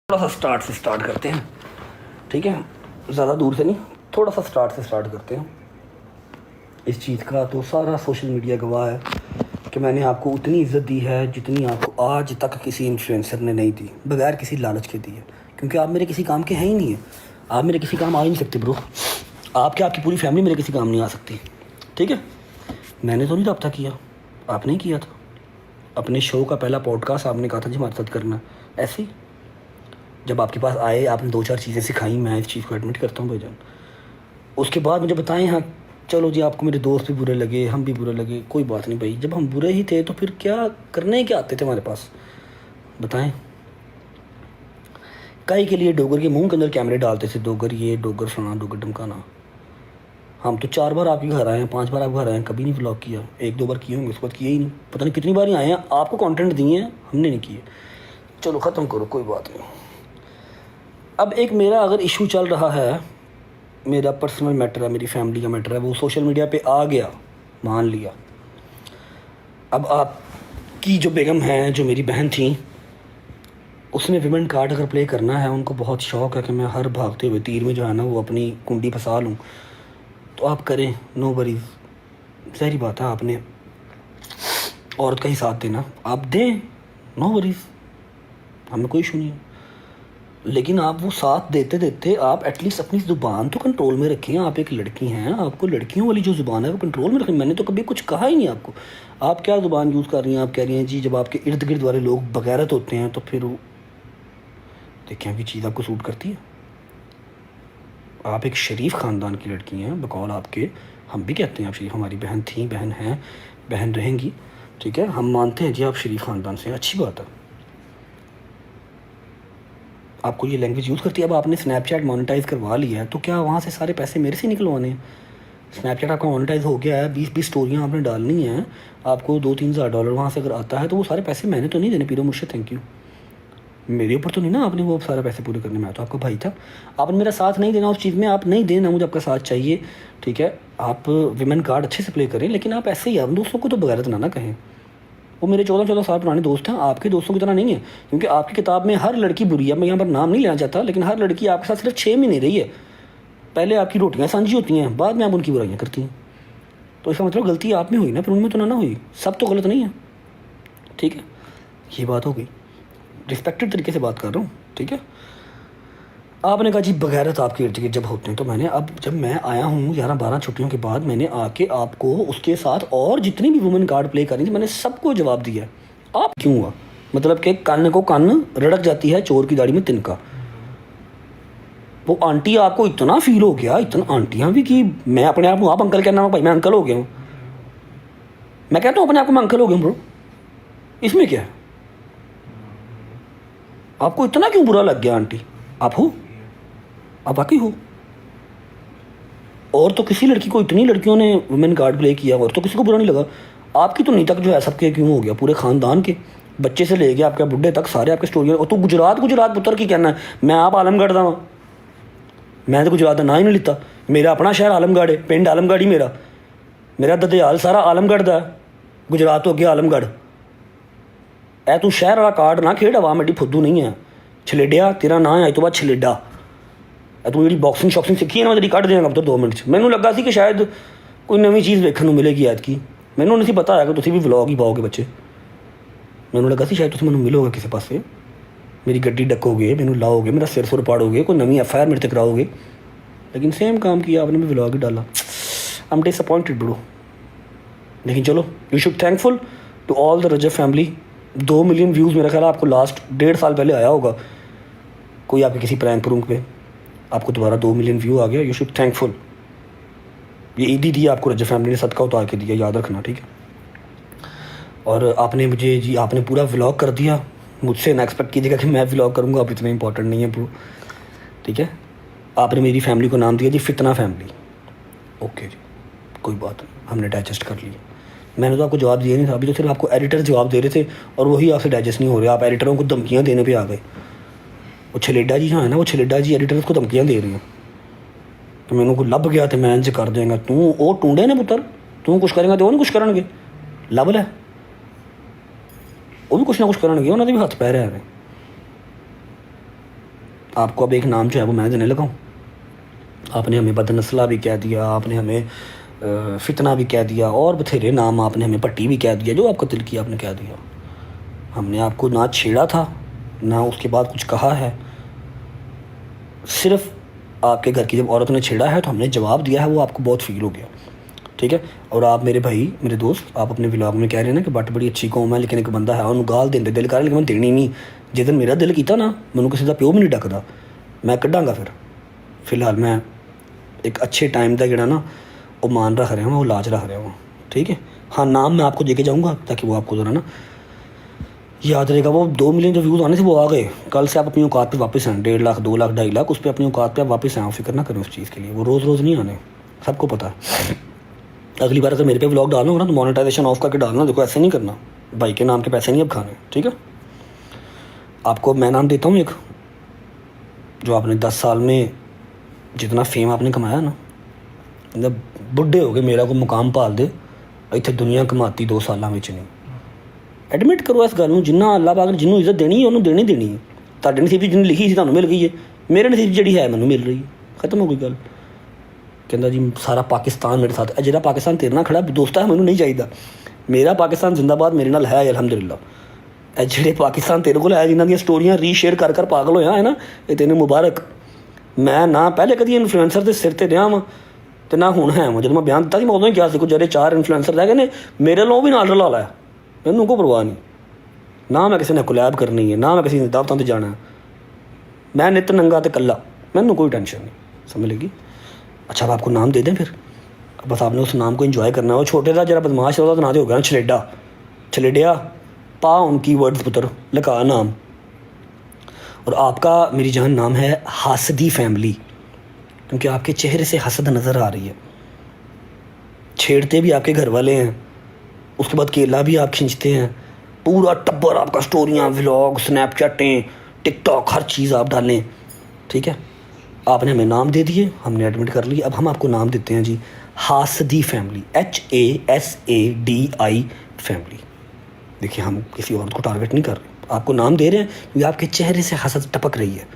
थोड़ा सा स्टार्ट से स्टार्ट करते हैं, ठीक है। ज़्यादा दूर से नहीं, थोड़ा सा स्टार्ट से स्टार्ट करते हैं। इस चीज़ का तो सारा सोशल मीडिया गवाह है कि मैंने आपको उतनी इज़्ज़त दी है जितनी आपको आज तक किसी इन्फ्लुएंसर ने नहीं दी, बगैर किसी लालच के दी है। क्योंकि आप मेरे किसी काम के हैं ही नहीं है, आप मेरे किसी काम आ ही नहीं सकते ब्रो। आपकी पूरी फैमिली मेरे किसी काम नहीं आ सकती, ठीक है। मैंने तो नहीं रब्ता किया, आपने ही किया था। अपने शो का पहला पॉडकास्ट आपने कहा था जी हमारे साथ करना, ऐसे ही जब आपके पास आए आपने दो चार चीज़ें सिखाई, मैं इस चीज़ को एडमिट करता हूँ भाईजान। उसके बाद मुझे बताएं, हाँ चलो जी आपको मेरे दोस्त भी बुरे लगे, हम भी बुरे लगे, कोई बात नहीं भाई। जब हम बुरे ही थे तो फिर क्या करने क्या आते थे हमारे पास, बताएं। कई के लिए डोगर के मुंह के अंदर कैमरे डालते थे, डोगर ये डोगर फलाना डोगर ढमकाना। हम तो 4 बार आपके घर आए हैं, 5 बार आप घर आए हैं, कभी नहीं व्लॉग किया। 1-2 बार किए होंगे, उसके बाद किए ही नहीं। पता नहीं कितनी बार ही आए हैं, आपको कंटेंट दिए हैं, हमने नहीं किए। चलो ख़त्म करो, कोई बात नहीं। अब एक मेरा अगर इशू चल रहा है, मेरा पर्सनल मैटर है, मेरी फैमिली का मैटर है, वो सोशल मीडिया पे आ गया, मान लिया। अब आपकी जो बेगम है, जो मेरी बहन थी, उसने विमेन कार्ड अगर प्ले करना है, उनको बहुत शौक़ है कि मैं हर भागते हुए तीर में जो है ना वो अपनी कुंडी फंसा लूँ, तो आप करें, नो वरीज़। ज़ाहिर बात है, आपने औरत का ही साथ देना, आप दें, नो वरीज़, हमें कोई इशू नहीं है। लेकिन आप वो साथ देते देते आप एटलीस्ट अपनी ज़ुबान तो कंट्रोल में रखें। आप एक लड़की हैं, आपको लड़कियों वाली जो ज़ुबान है वो कंट्रोल में रखें। मैंने तो कभी कुछ कहा ही नहीं आपको। आप क्या ज़ुबान यूज़ कर रही हैं? आप कह रही हैं जी जब आपके इर्द गिर्द वाले लोग बगैरत होते हैं तो फिर देखें कि चीज़ आपको सूट करती है। आप एक शरीफ ख़ानदान की लड़की हैं, बकौल आपके हम भी कहते हैं आप शरीफ। हमारी बहन थी, बहन हैं, बहन रहेंगी, ठीक है। हम मानते हैं जी आप शरीफ ख़ानदान से, अच्छी बात है। आपको ये लैंग्वेज यूज़ करती है। अब आपने स्नैपचैट मोनेटाइज़ करवा लिया है तो क्या वहाँ से सारे पैसे मेरे से निकलवाने हैं? स्नैपचैट आपका मोनेटाइज़ हो गया है, 20-20 स्टोरियाँ आपने डालनी हैं, आपको $2-3 हज़ार वहाँ से अगर आता है तो वो सारे पैसे मैंने तो नहीं देने पीरो मुझसे, थैंक यू। मेरे ऊपर तो नहीं ना आपने वो सारे पैसे पूरे करने में, तो आपका भाई था। आपने मेरा साथ नहीं देना उस चीज़ में, आप नहीं देना, मुझे आपका साथ चाहिए, ठीक है। आप विमेन कार्ड अच्छे से प्ले करें, लेकिन आप ऐसे ही आप दोस्तों को तो बगैरत ना कहें। वो मेरे 14-14 साल पुराने दोस्त हैं, आपके दोस्तों की तरह नहीं है। क्योंकि आपकी किताब में हर लड़की बुरी है, मैं यहाँ पर नाम नहीं लेना चाहता, लेकिन हर लड़की आपके साथ सिर्फ 6 महीने रही है। पहले आपकी रोटियाँ साझी होती हैं, बाद में आप उनकी बुराइयाँ करती हैं। तो इसका मतलब गलती आप में हुई ना, फिर उनमें तो ना हुई। सब तो गलत नहीं है, ठीक है। ये बात हो गई, रिस्पेक्टेड तरीके से बात कर रहा हूँ, ठीक है। आपने कहा जी बगैरत आपके इर्द गिर्द जब होते हैं, तो मैंने अब जब मैं आया हूँ 11-12 छुट्टियों के बाद, मैंने आके आपको उसके साथ और जितनी भी वुमेन कार्ड प्ले करनी थी मैंने सबको जवाब दिया है। आप क्यों हुआ? मतलब कि कान को कान रड़क जाती है, चोर की दाढ़ी में तिनका। वो आंटी आपको इतना फील हो गया, इतना आंटियाँ भी कि मैं अपने आप को आप अंकल कहना, भाई मैं अंकल हो गया हूँ। मैं कहता हूँ अपने आप को मैं अंकल हो गया हूँ ब्रो, इसमें क्या है? आपको इतना क्यों बुरा लग गया आंटी? आप हो, आप वाकई हो। और तो किसी लड़की को, इतनी लड़कियों ने वुमेन कार्ड प्ले किया और तो किसी को बुरा नहीं लगा। आपकी तो नहीं तक जो है सबके क्यों हो गया, पूरे ख़ानदान के बच्चे से ले गया आपके बुढ़े तक सारे आपके स्टोरियाँ। और तो गुजरात पुत्र की कहना है, मैं आप आलमगढ़ दा वां, मैं तो गुजरात का ना ही नहीं लिता। मेरा अपना शहर आलमगढ़ है, पिंड आलमगढ़ ही मेरा ददयाल सारा आलमगढ़ का, गुजरात तो अगे आलमगढ़। ऐ तू शहर वाला कार्ड ना खेड़, आवाम एडी फुद्दू नहीं है। छलेडिया तेरा नाम है, तो बाद छलेडा। तू जी बॉक्सिंग शॉक्सिंग सीखी है ना, तेरी कट देंगे पुत्र 2 मिनट। मैंने लगा कि शायद कोई नवी चीज़ देखने को मिलेगी ऐतकी। मैंने नहीं पता है कि तुम भी व्लॉग ही पाओगे बच्चे। मैंने लगा शायद तुम मैंने मिलोगे किसी पास, मेरी गड्डी डकोगे, मैंने लाओगे, मेरा सिर सुर पाड़ोगे, कोई नवी FIR मेरे तक कराओगे। लेकिन सेम काम किया आपने, भी व्लॉग ही डाला। I am disappointed bro. लेकिन चलो, you should thankful to all the Rajab family. 2 million views मेरा ख्याल आपको लास्ट 1.5 साल पहले आया होगा, कोई आपके किसी प्रैंक प्रूंक पे, आपको दोबारा 2 मिलियन व्यू आ गया। You should thankful. ये ईदी दिया आपको रजब फैमिली ने, सदका उतार के दिया, याद रखना, ठीक है। और आपने मुझे जी आपने पूरा व्लॉग कर दिया, मुझसे ना एक्सपेक्ट कीजिएगा कि मैं व्लॉग करूँगा, आप इतना इंपॉर्टेंट नहीं है ब्रो, ठीक है। आपने मेरी फैमिली को नाम दिया जी फितना फैमिली, ओके जी, कोई बात नहीं, हमने डाइजेस्ट कर लिया। मैंने तो आपको जवाब दिया नहीं था, अभी तो सिर्फ आपको एडिटर जवाब दे रहे थे और वही आपसे डाइजेस्ट नहीं हो रहे। आप एडिटरों को धमकियाँ देने पर आ गए। वो छलेडा जी हाँ है ना, वो छलेडा जी एडिटर को धमकियाँ दे रही हैं तो मैंने को लभ गया तो मैं इंज कर देंगे। तू वो टूंडे ने पुत्र, तू कुछ करेंगे तो वो नहीं कुछ करनगे। लभ लै, वो भी कुछ ना कुछ करनगे, उन्होंने भी हथ पैर है। आपको अब एक नाम जो है वो मैं देने लगा हूँ। आपने हमें बदनस्ला भी कह दिया, आपने हमें फितना भी कह दिया, और बथेरे नाम, आपने हमें पट्टी भी कह दिया, जो आपका दिल किया आपने कह दिया। हमने आपको ना छेड़ा था ना उसके बाद कुछ कहा है, सिर्फ आपके घर की जब औरत ने छेड़ा है तो हमने जवाब दिया है, वो आपको बहुत फील हो गया, ठीक है। और आप मेरे भाई, मेरे दोस्त, आप अपने व्लॉग में कह रहे हैं ना कि बट बड़ी अच्छी कौम है, लेकिन एक बंदा है उन्होंने गाल देंदे दिल कर, लेकिन मैं देनी नहीं। जिस दिन मेरा दिल किया ना, मैंने किसी का प्यो भी नहीं डकदा, मैं कढ़ांगा। फिलहाल मैं एक अच्छे टाइम का जड़ा ना वो मान रख रहा हूँ, वो लाज रख रहा हूँ, ठीक है। हाँ, नाम मैं आपको देके जाऊँगा ताकि वो आपको ज़रा ना याद रहेगा। वो 2 मिलियन जो व्यूज़ आने थे वो आ गए, कल से आप अपनी औकात पे वापस आए। 1.5 लाख 2 लाख 2.5 लाख उस पर अपनी औकात पे आप वापस आए, फिक्र ना करें उस चीज़ के लिए, वो रोज़ रोज़ नहीं आने, सबको पता है। अगली बार अगर मेरे पे व्लॉग डालना होगा ना तो मोनेटाइजेशन ऑफ करके डालना, देखो ऐसे नहीं करना, भाई के नाम के पैसे नहीं अब खाने, ठीक है। आपको मैं नाम देता हूँ एक, जो आपने 10 साल में जितना फेम आपने कमाया ना, जब बुढ़े हो गए मेरा को मुकाम पाल दे इतने दुनिया कमाती 2 सालों में नहीं। एडमिट करो इस गल, जिन्ना अल्लाह पाक ने जिन्होंने इज्जत देनी है उन्होंने देनी देनी है। ਤੁਹਾਡੇ नसीब जिन्हें लिखी थी ਤੁਹਾਨੂੰ मिल गई है, मेरे नसीब जी है मैंने मिल रही है, खत्म हो गई गल। कहता जी सारा पाकिस्तान मेरे साथ, ਜਿਹੜਾ पाकिस्तान तेरे नाल खड़ा दोस्त है मैंने नहीं चाहिए, मेरा पाकिस्तान जिंदाबाद मेरे नाल है अलहमदुलिल्लाह। ਜਿਹੜੇ पाकिस्तान तेरे को है जिन्हों दी स्टोरियां रीशेयर कर पागल होया है ना, ये तेन मुबारक। मैं ना पहले कभी इन्फ्लुएंसर के सिर ते रहा वा तो ना हुण है। जो मैं बयान दिता मैं उदों ही कहा कुछ ਜਿਹੜੇ 4 इन्फ्लुएंसर रह गए ने मेरे लो भी नाल रला लाया, मैनू कोई परवाह नहीं, ना मैं किसी ने कोलैब करनी है, ना मैं किसी दावतों से जाना है, मैं नित नंगा तो कला, मैनू कोई टेंशन नहीं, समझ लगी। अच्छा अब आपको नाम दे दें फिर, बस आपने उस नाम को इंजॉय करना है। वो छोटे का जरा बदमाश है तो ना हो गया छलेडा, छलेडिया पा उनकी वर्ड्स पुत्र लगा नाम। और आपका मेरी जान नाम है हासदी फैमिली, क्योंकि आपके चेहरे से हसद नज़र आ रही है। छेड़ते भी आपके घर वाले हैं, उसके बाद केला भी आप खींचते हैं, पूरा टब्बर आपका स्टोरियाँ व्लॉग स्नैपचैटें टिकटॉक हर चीज़ आप डालें, ठीक है। आपने हमें नाम दे दिए, हमने एडमिट कर लिया, अब हम आपको नाम देते हैं जी हासदी फैमिली, HASADI फैमिली। देखिए हम किसी औरत को टारगेट नहीं कर रहे, आपको नाम दे रहे हैं क्योंकि आपके चेहरे से हसद टपक रही है,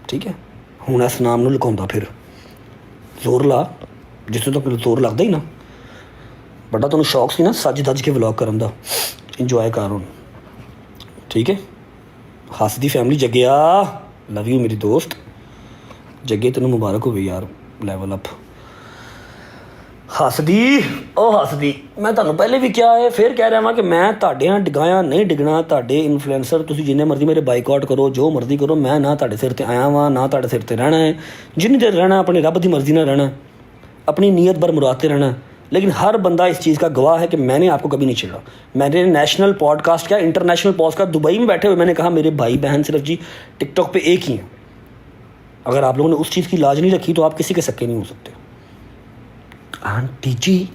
ठीक है। हूँ इस नाम ਨੂੰ लुकाਉਂਦਾ फिर जोर ला, जिससे तो जोर लगता ही ना, बड़ा तुहानू शौक सी ना सज धज के व्लॉग करन दा, इंजॉय कर हुण, ठीक है। हसदी फैमिली जग्गिया लव यू मेरी दोस्त, जग्गे तेनू मुबारक हो यार, लैवल अप। हसदी ओ हसदी, मैं तुहानू पहले भी क्या है फिर कह रहा कि मैं तुहाडे डिगाया नहीं डिगना, तुहाडे इन्फ्लुएंसर तुसीं जिन्ने मर्जी मेरे बाइकआउट करो, जो मर्जी करो, मैं ना तुहाडे सिर ते आया वां ना तुहाडे सिर ते रहना है। जिन्नी देर रहना अपनी रब की मर्जी नाल रहना, अपनी नीयत बर मुराद ते रहना। लेकिन हर बंदा इस चीज़ का गवाह है कि मैंने आपको कभी नहीं छेड़ा। मैंने नेशनल पॉडकास्ट क्या इंटरनेशनल पॉडकास्ट दुबई में बैठे हुए मैंने कहा मेरे भाई बहन सिर्फ जी टिकटॉक पे एक ही हैं। अगर आप लोगों ने उस चीज़ की लाज नहीं रखी तो आप किसी के सक्के नहीं हो सकते। आंटी जी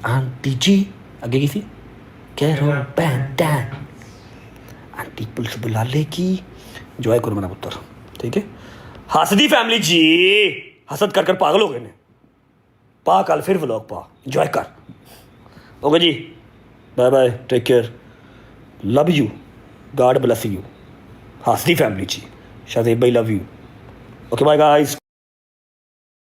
आगे किसी कह रहा हूँ आंटी पुलिस बुला लेगी, एंजॉय करो मेरा पुत्र, ठीक है। हसदी फैमिली जी हसद कर पागल हो गए ने, पा कल फिर व्लॉग पा, एंजॉय कर। Okay ji, bye bye, take care, love you, God bless you. हसदी फैमिली जी, शादेब भाई love you. Okay bye guys.